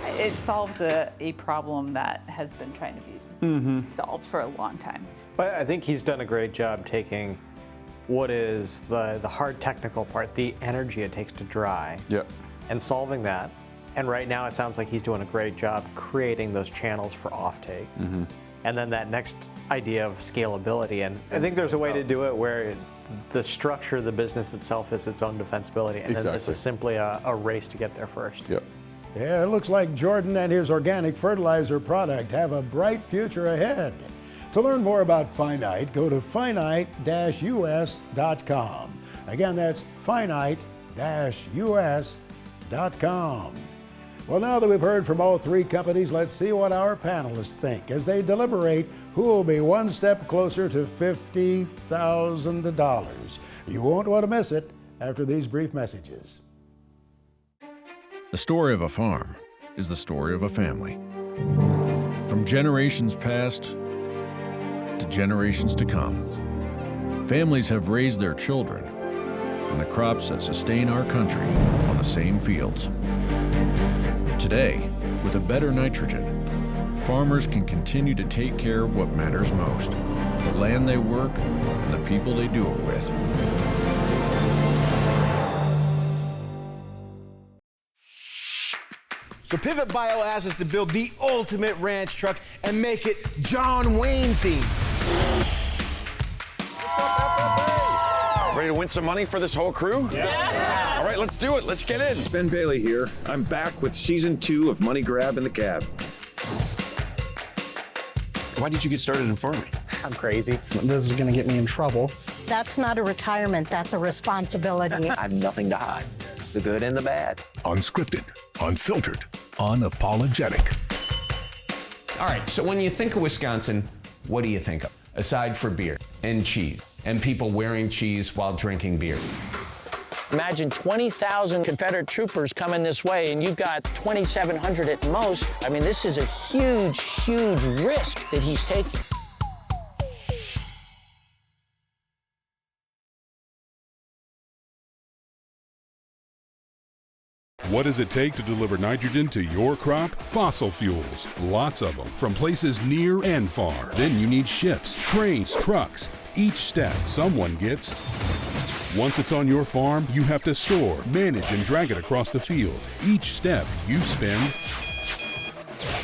It solves a problem that has been trying to be solved for a long time. But I think he's done a great job taking what is the hard technical part, the energy it takes to dry, and solving that. And right now it sounds like he's doing a great job creating those channels for offtake. And then that next idea of scalability. And I think there's a way to do it where the structure of the business itself is its own defensibility. And then this is simply a race to get there first. Yeah, it looks like Jordan and his organic fertilizer product have a bright future ahead. To learn more about Finite, go to finite-us.com. Again, that's finite-us.com. Well, now that we've heard from all three companies, let's see what our panelists think as they deliberate who will be one step closer to $50,000. You won't want to miss it after these brief messages. The story of a farm is the story of a family. From generations past to generations to come, families have raised their children on the crops that sustain our country on the same fields. Today, with a better nitrogen, farmers can continue to take care of what matters most, the land they work and the people they do it with. So Pivot Bio asked us to build the ultimate ranch truck and make it John Wayne themed. Ready to win some money for this whole crew? Yeah. All right, let's do it. Let's get in. Ben Bailey here. I'm back with season 2 of Money Grab in the Cab. Why did you get started in farming? I'm crazy. This is going to get me in trouble. That's not a retirement, that's a responsibility. I have nothing to hide. The good and the bad. Unscripted, unfiltered, unapologetic. All right, so when you think of Wisconsin, what do you think of? Aside for beer and cheese and people wearing cheese while drinking beer. Imagine 20,000 Confederate troopers coming this way and you've got 2,700 at most. I mean, this is a huge, huge risk that he's taking. What does it take to deliver nitrogen to your crop? Fossil fuels, lots of them, from places near and far. Then you need ships, trains, trucks. Each step someone gets. Once it's on your farm, you have to store, manage, and drag it across the field. Each step you spend.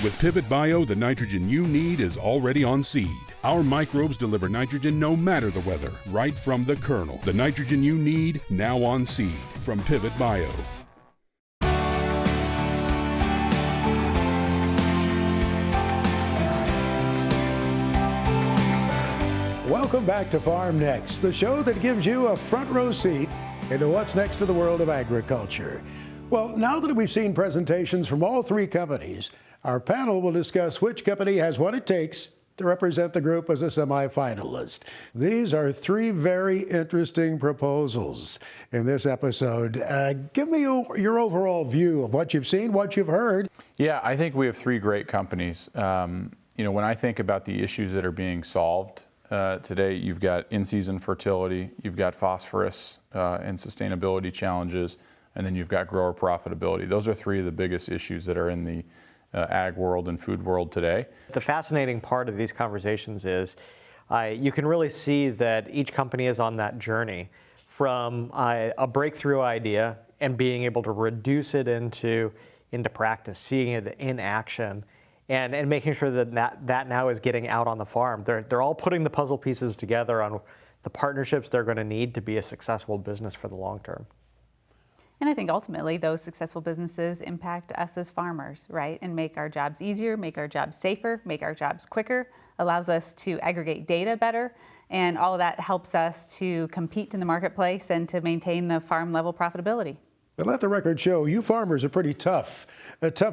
With Pivot Bio, the nitrogen you need is already on seed. Our microbes deliver nitrogen no matter the weather, right from the kernel. The nitrogen you need, now on seed. From Pivot Bio. Welcome back to Farm Next, the show that gives you a front row seat into what's next to the world of agriculture. Well, now that we've seen presentations from all three companies, Our panel will discuss which company has what it takes to represent the group as a semifinalist. These are three very interesting proposals in this episode. Give me your overall view of what you've seen, what you've heard. Yeah, I think we have three great companies. When I think about the issues that are being solved today, you've got in-season fertility, you've got phosphorus and sustainability challenges, and then you've got grower profitability. Those are three of the biggest issues that are in the ag world and food world today. The fascinating part of these conversations is you can really see that each company is on that journey from a breakthrough idea and being able to reduce it into practice, seeing it in action, and making sure that now is getting out on the farm. They're all putting the puzzle pieces together on the partnerships they're going to need to be a successful business for the long term. And I think ultimately those successful businesses impact us as farmers, right? And make our jobs easier, make our jobs safer, make our jobs quicker, allows us to aggregate data better, and all of that helps us to compete in the marketplace and to maintain the farm level profitability. But let the record show, you farmers are pretty tough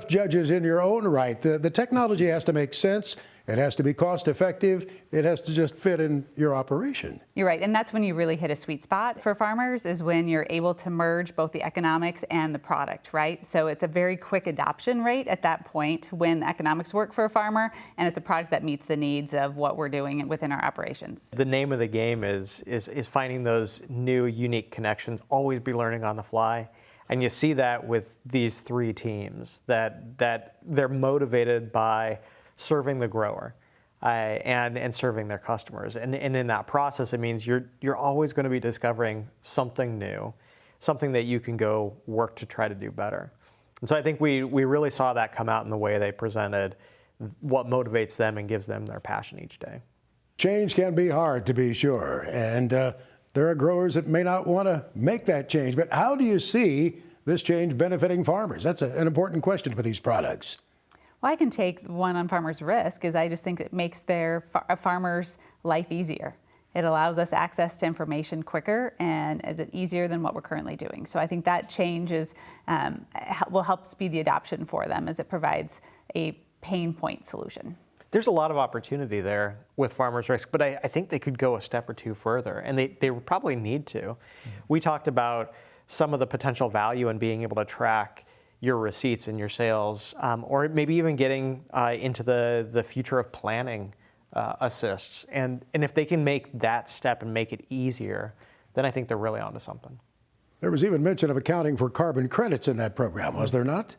judges in your own right. The technology has to make sense. It has to be cost effective. It has to just fit in your operation. You're right, and that's when you really hit a sweet spot for farmers, is when you're able to merge both the economics and the product, right? So it's a very quick adoption rate at that point when the economics work for a farmer, and it's a product that meets the needs of what we're doing within our operations. The name of the game is finding those new, unique connections, always be learning on the fly. And you see that with these three teams, that they're motivated by serving the grower and serving their customers. And in that process, it means you're always going to be discovering something new, something that you can go work to try to do better. And so I think we really saw that come out in the way they presented what motivates them and gives them their passion each day. Change can be hard, to be sure, and there are growers that may not want to make that change. But how do you see this change benefiting farmers? That's an important question for these products. Well, I can take one on farmers' risk, is I just think it makes their farmers' life easier. It allows us access to information quicker, and is it easier than what we're currently doing. So I think that change will help speed the adoption for them, as it provides a pain point solution. There's a lot of opportunity there with farmers' risk, but I think they could go a step or two further, and they probably need to. Mm-hmm. We talked about some of the potential value in being able to track your receipts and your sales, or maybe even getting into the future of planning assists. And if they can make that step and make it easier, then I think they're really onto something. There was even mention of accounting for carbon credits in that program, was there not?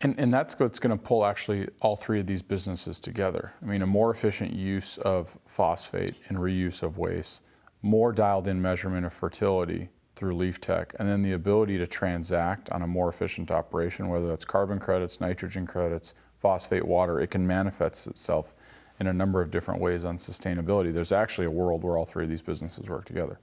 And that's what's going to pull actually all three of these businesses together. I mean, a more efficient use of phosphate and reuse of waste, more dialed in measurement of fertility through Leaf Tech, and then the ability to transact on a more efficient operation, whether that's carbon credits, nitrogen credits, phosphate, water. It can manifest itself in a number of different ways on sustainability. There's actually a world where all three of these businesses work together.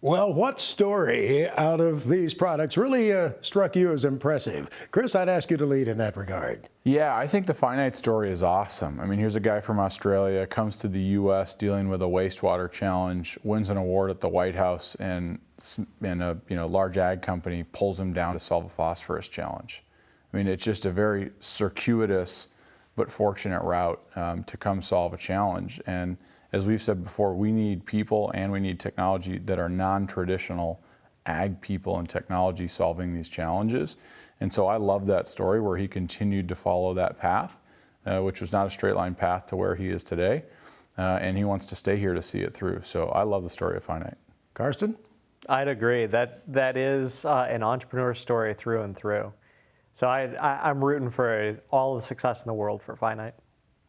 Well, what story out of these products really struck you as impressive? Chris, I'd ask you to lead in that regard. Yeah, I think the Finite story is awesome. I mean, here's a guy from Australia, comes to the U.S. dealing with a wastewater challenge, wins an award at the White House, and a large ag company pulls him down to solve a phosphorus challenge. I mean, it's just a very circuitous but fortunate route to come solve a challenge. And as we've said before, we need people and we need technology that are non-traditional ag people and technology solving these challenges. And so I love that story where he continued to follow that path, which was not a straight line path to where he is today. And he wants to stay here to see it through. So I love the story of Finite. Karsten? I'd agree. That is an entrepreneur story through and through. So I'm rooting for all the success in the world for Finite.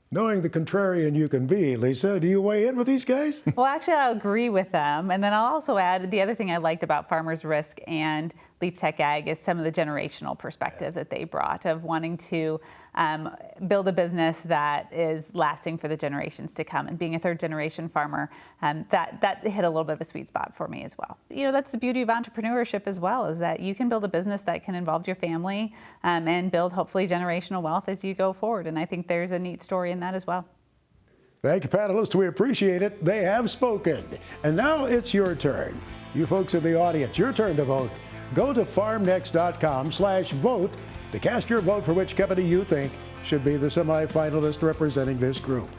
Knowing the contrarian you can be, Lisa, do you weigh in with these guys? Well, actually, I'll agree with them. And then I'll also add the other thing I liked about Farmers Risk and Leaf Tech Ag is some of the generational perspective that they brought of wanting to build a business that is lasting for the generations to come. And being a third generation farmer, that hit a little bit of a sweet spot for me as well. You know, that's the beauty of entrepreneurship as well, is that you can build a business that can involve your family and build hopefully generational wealth as you go forward. And I think there's a neat story in that as well. Thank you, panelists. We appreciate it. They have spoken. And now it's your turn. You folks in the audience, your turn to vote. Go to farmnext.com/vote to cast your vote for which company you think should be the semifinalist representing this group.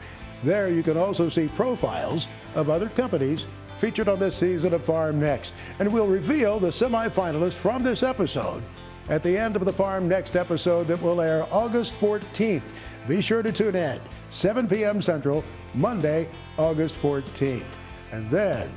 There you can also see profiles of other companies featured on this season of Farm Next. And we'll reveal the semifinalist from this episode at the end of the Farm Next episode that will air August 14th. Be sure to tune in, 7 p.m. Central, Monday, August 14th. And then,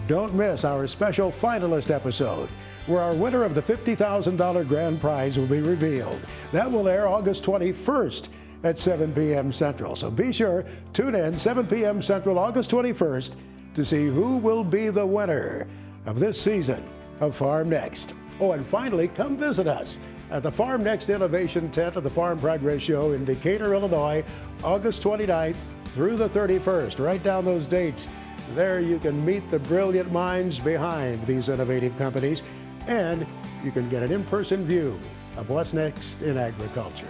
don't miss our special finalist episode, where our winner of the $50,000 grand prize will be revealed. That will air August 21st at 7 p.m. Central. So be sure, tune in, 7 p.m. Central, August 21st, to see who will be the winner of this season of Farm Next. Oh, and finally, come visit us at the Farm Next Innovation Tent of the Farm Progress Show in Decatur, Illinois, August 29th through the 31st. Write down those dates. There you can meet the brilliant minds behind these innovative companies, and you can get an in-person view of what's next in agriculture.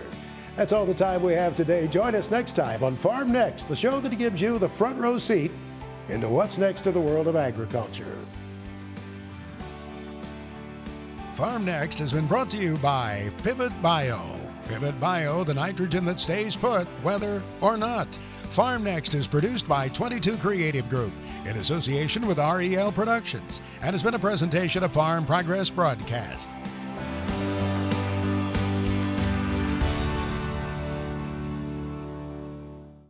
That's all the time we have today. Join us next time on Farm Next, the show that gives you the front row seat into what's next in the world of agriculture. Farm Next has been brought to you by Pivot Bio. Pivot Bio, the nitrogen that stays put, whether or not. Farm Next is produced by 22 Creative Group in association with REL Productions and has been a presentation of Farm Progress Broadcast.